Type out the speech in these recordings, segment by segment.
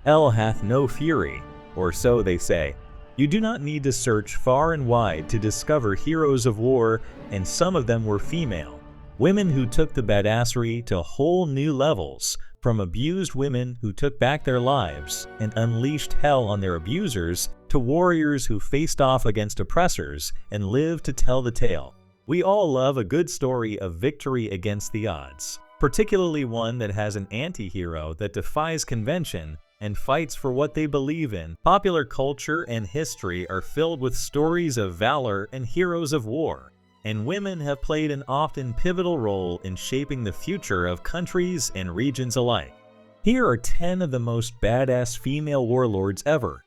Hell hath no fury, or so they say. You do not need to search far and wide to discover heroes of war, and some of them were female. Women who took the badassery to whole new levels, from abused women who took back their lives and unleashed hell on their abusers, to warriors who faced off against oppressors and lived to tell the tale. We all love a good story of victory against the odds, particularly one that has an anti-hero that defies convention and fights for what they believe in. Popular culture and history are filled with stories of valor and heroes of war, and women have played an often pivotal role in shaping the future of countries and regions alike. Here are 10 of the most badass female warlords ever.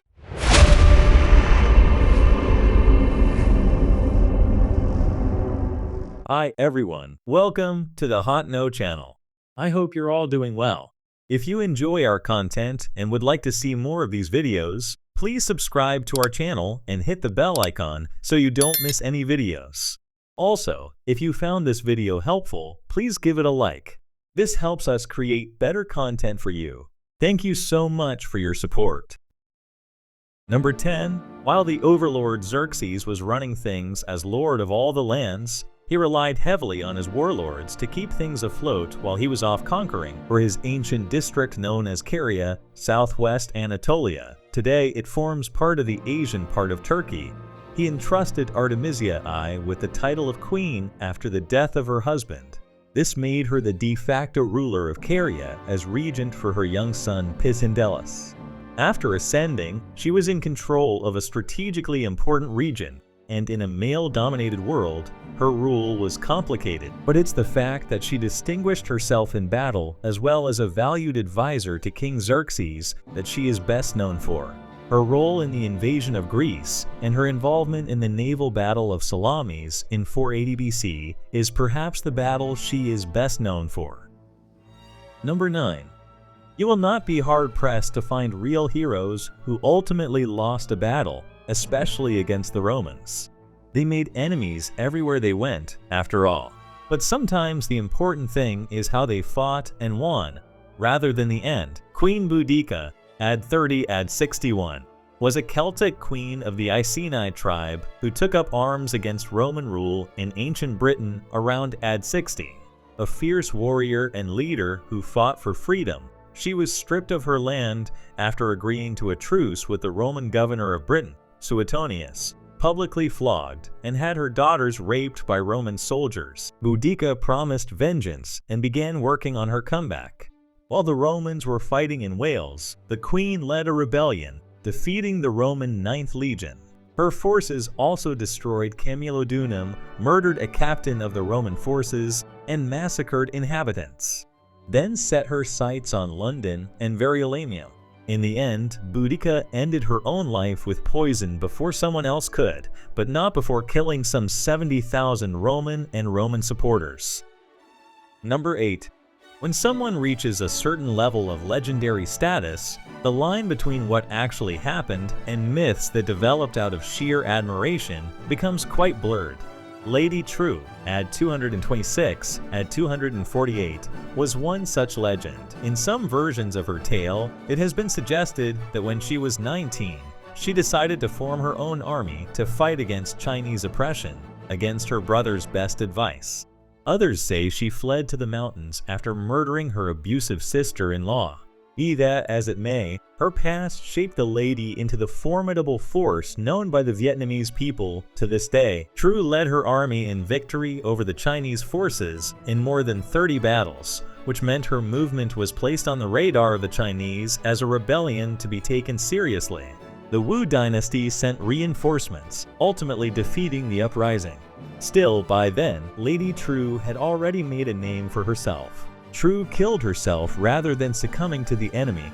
Hi everyone, welcome to the Hot No channel. I hope you're all doing well. If you enjoy our content and would like to see more of these videos, please subscribe to our channel and hit the bell icon so you don't miss any videos. Also, if you found this video helpful, please give it a like. This helps us create better content for you. Thank you so much for your support. Number 10. While the overlord Xerxes was running things as lord of all the lands, he relied heavily on his warlords to keep things afloat while he was off conquering for his ancient district known as Caria, southwest Anatolia. Today it forms part of the Asian part of Turkey. He entrusted Artemisia I with the title of queen after the death of her husband. This made her the de facto ruler of Caria as regent for her young son Pisindelus. After ascending, she was in control of a strategically important region, and in a male-dominated world, her rule was complicated. But it's the fact that she distinguished herself in battle as well as a valued advisor to King Xerxes that she is best known for. Her role in the invasion of Greece and her involvement in the naval battle of Salamis in 480 BC is perhaps the battle she is best known for. Number 9. You will not be hard-pressed to find real heroes who ultimately lost a battle, especially against the Romans. They made enemies everywhere they went, after all. But sometimes the important thing is how they fought and won, rather than the end. Queen Boudica, AD 30 AD 61, was a Celtic queen of the Iceni tribe who took up arms against Roman rule in ancient Britain around AD 60. A fierce warrior and leader who fought for freedom, she was stripped of her land after agreeing to a truce with the Roman governor of Britain, Suetonius, publicly flogged, and had her daughters raped by Roman soldiers. Boudica promised vengeance and began working on her comeback. While the Romans were fighting in Wales, the queen led a rebellion, defeating the Roman 9th Legion. Her forces also destroyed Camulodunum, murdered a captain of the Roman forces, and massacred inhabitants. Then set her sights on London and Verulamium. In the end, Boudica ended her own life with poison before someone else could, but not before killing some 70,000 Roman and Roman supporters. Number 8. When someone reaches a certain level of legendary status, the line between what actually happened and myths that developed out of sheer admiration becomes quite blurred. Lady True, AD 226, AD 248, was one such legend. In some versions of her tale, it has been suggested that when she was 19, she decided to form her own army to fight against Chinese oppression, against her brother's best advice. Others say she fled to the mountains after murdering her abusive sister-in-law. Be that as it may, her past shaped the lady into the formidable force known by the Vietnamese people to this day. True led her army in victory over the Chinese forces in more than 30 battles, which meant her movement was placed on the radar of the Chinese as a rebellion to be taken seriously. The Wu dynasty sent reinforcements, ultimately defeating the uprising. Still, by then, Lady True had already made a name for herself. True killed herself rather than succumbing to the enemy.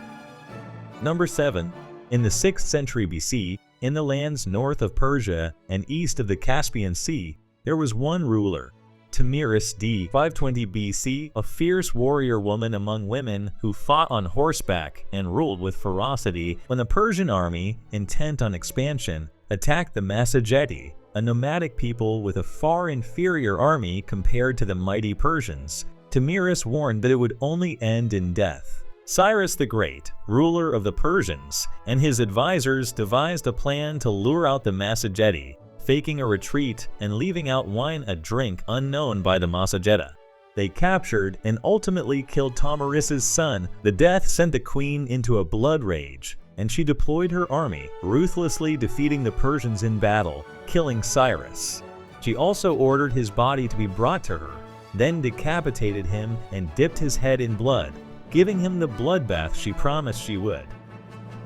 Number 7. In the 6th century BC, in the lands north of Persia and east of the Caspian Sea, there was one ruler, Tomyris d. 520 BC, a fierce warrior woman among women who fought on horseback and ruled with ferocity when the Persian army, intent on expansion, attacked the Massageti, a nomadic people with a far inferior army compared to the mighty Persians. Tomyris warned that it would only end in death. Cyrus the Great, ruler of the Persians, and his advisors devised a plan to lure out the Massagetae, faking a retreat and leaving out wine a drink unknown by the Massagetae. They captured and ultimately killed Tomyris' son. The death sent the queen into a blood rage, and she deployed her army, ruthlessly defeating the Persians in battle, killing Cyrus. She also ordered his body to be brought to her, then decapitated him and dipped his head in blood, giving him the bloodbath she promised she would.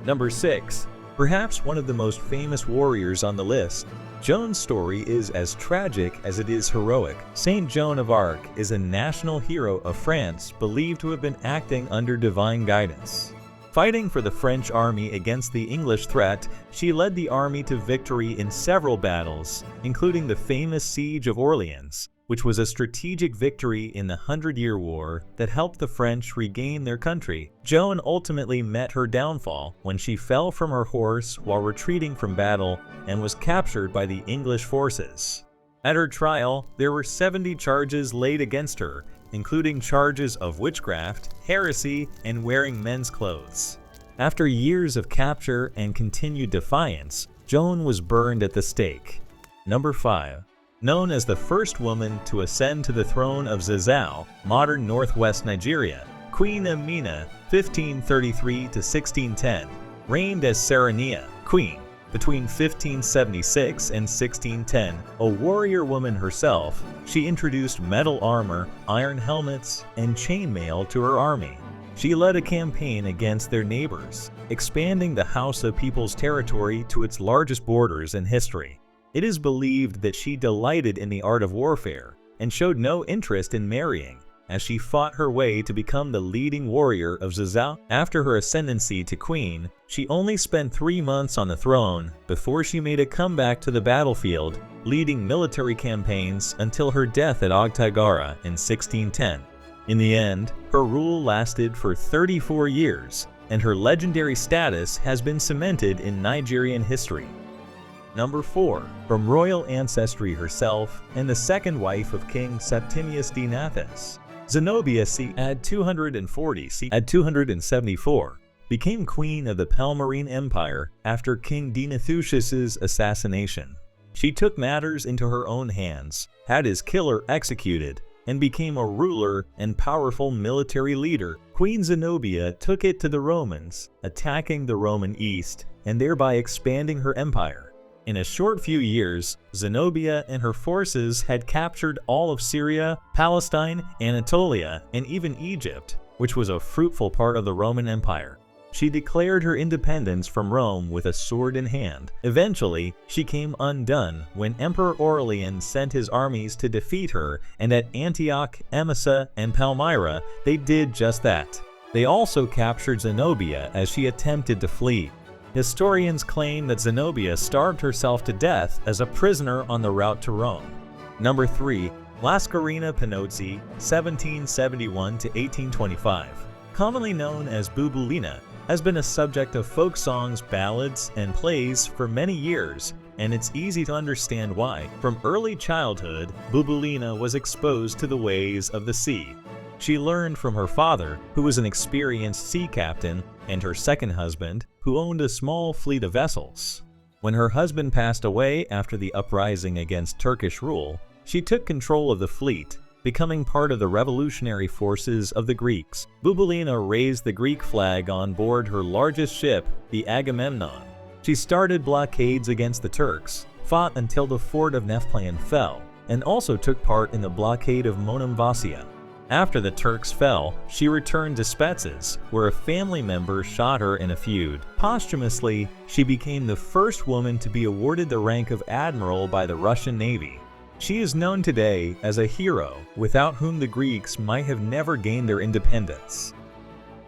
Number 6. Perhaps one of the most famous warriors on the list. Joan's story is as tragic as it is heroic. Saint Joan of Arc is a national hero of France believed to have been acting under divine guidance. Fighting for the French army against the English threat, she led the army to victory in several battles, including the famous Siege of Orleans, which was a strategic victory in the 100-Year War that helped the French regain their country. Joan ultimately met her downfall when she fell from her horse while retreating from battle and was captured by the English forces. At her trial, there were 70 charges laid against her, including charges of witchcraft, heresy, and wearing men's clothes. After years of capture and continued defiance, Joan was burned at the stake. Number 5. Known as the first woman to ascend to the throne of Zazzau, modern northwest Nigeria, Queen Amina, 1533 to 1610, reigned as Sarania, queen, between 1576 and 1610. A warrior woman herself, she introduced metal armor, iron helmets, and chainmail to her army. She led a campaign against their neighbors, expanding the House of People's territory to its largest borders in history. It is believed that she delighted in the art of warfare and showed no interest in marrying, as she fought her way to become the leading warrior of Zazzau. After her ascendancy to queen, she only spent 3 months on the throne before she made a comeback to the battlefield, leading military campaigns until her death at Ogtagara in 1610. In the end, her rule lasted for 34 years, and her legendary status has been cemented in Nigerian history. Number 4. From royal ancestry herself and the second wife of King Septimius D. Nathus, Zenobia c. at 240 c. at 274 became queen of the Persian Empire after King Dinathusius' assassination. She took matters into her own hands, had his killer executed, and became a ruler and powerful military leader. Queen Zenobia took it to the Romans, attacking the Roman East and thereby expanding her empire. In a short few years, Zenobia and her forces had captured all of Syria, Palestine, Anatolia, and even Egypt, which was a fruitful part of the Roman Empire. She declared her independence from Rome with a sword in hand. Eventually, she came undone when Emperor Aurelian sent his armies to defeat her, and at Antioch, Emesa, and Palmyra, they did just that. They also captured Zenobia as she attempted to flee. Historians claim that Zenobia starved herself to death as a prisoner on the route to Rome. Number 3. Lascarina Pinozzi, 1771 to 1825. Commonly known as Bubulina, has been a subject of folk songs, ballads, and plays for many years, and it's easy to understand why. From early childhood, Bubulina was exposed to the ways of the sea. She learned from her father, who was an experienced sea captain, and her second husband, who owned a small fleet of vessels. When her husband passed away after the uprising against Turkish rule, she took control of the fleet, becoming part of the revolutionary forces of the Greeks. Bubulina raised the Greek flag on board her largest ship, the Agamemnon. She started blockades against the Turks, fought until the fort of Nefplaon fell, and also took part in the blockade of Monemvasia. After the Turks fell, she returned to Spetses, where a family member shot her in a feud. Posthumously, she became the first woman to be awarded the rank of admiral by the Russian Navy. She is known today as a hero, without whom the Greeks might have never gained their independence.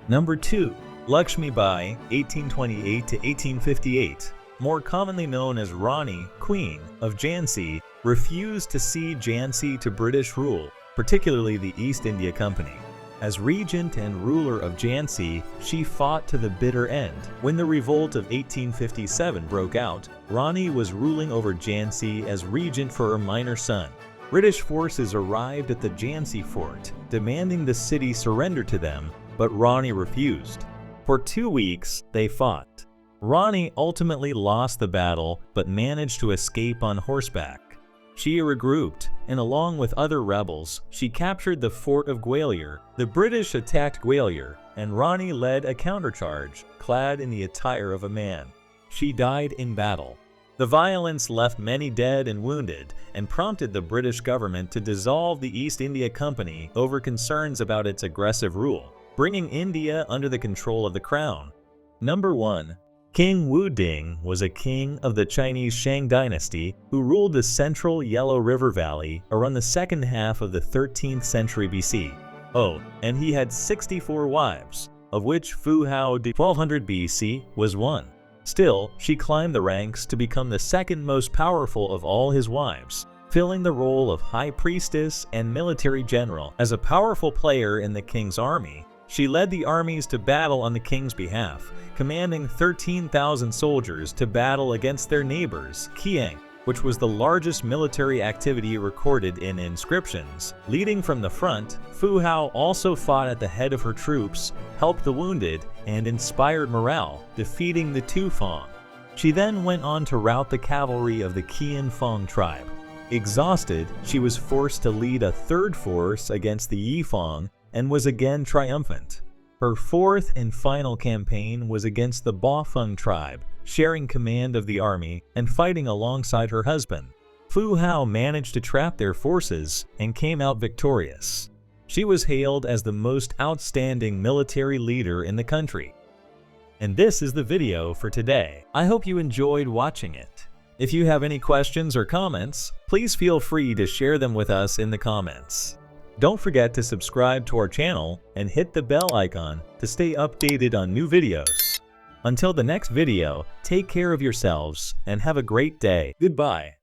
Number 2. Lakshmi Bai, 1828 to 1858, more commonly known as Rani, Queen of Jhansi, refused to cede Jhansi to British rule, particularly the East India Company. As regent and ruler of Jhansi, she fought to the bitter end. When the revolt of 1857 broke out, Rani was ruling over Jhansi as regent for her minor son. British forces arrived at the Jhansi fort, demanding the city surrender to them, but Rani refused. For 2 weeks, they fought. Rani ultimately lost the battle but managed to escape on horseback. She regrouped, and along with other rebels, she captured the fort of Gwalior. The British attacked Gwalior, and Rani led a countercharge, clad in the attire of a man. She died in battle. The violence left many dead and wounded, and prompted the British government to dissolve the East India Company over concerns about its aggressive rule, bringing India under the control of the crown. Number 1. King Wu Ding was a king of the Chinese Shang dynasty who ruled the central Yellow River Valley around the second half of the 13th century BC. Oh, and he had 64 wives, of which Fu Hao de 1200 BC was one. Still, she climbed the ranks to become the second most powerful of all his wives, filling the role of high priestess and military general. As a powerful player in the king's army, she led the armies to battle on the king's behalf, commanding 13,000 soldiers to battle against their neighbors, Qiang, which was the largest military activity recorded in inscriptions. Leading from the front, Fu Hao also fought at the head of her troops, helped the wounded, and inspired morale, defeating the Tufang. She then went on to rout the cavalry of the Qianfang tribe. Exhausted, she was forced to lead a third force against the Yifang and was again triumphant. Her fourth and final campaign was against the Bafeng tribe, sharing command of the army and fighting alongside her husband. Fu Hao managed to trap their forces and came out victorious. She was hailed as the most outstanding military leader in the country. And this is the video for today. I hope you enjoyed watching it. If you have any questions or comments, please feel free to share them with us in the comments. Don't forget to subscribe to our channel and hit the bell icon to stay updated on new videos. Until the next video, take care of yourselves and have a great day. Goodbye.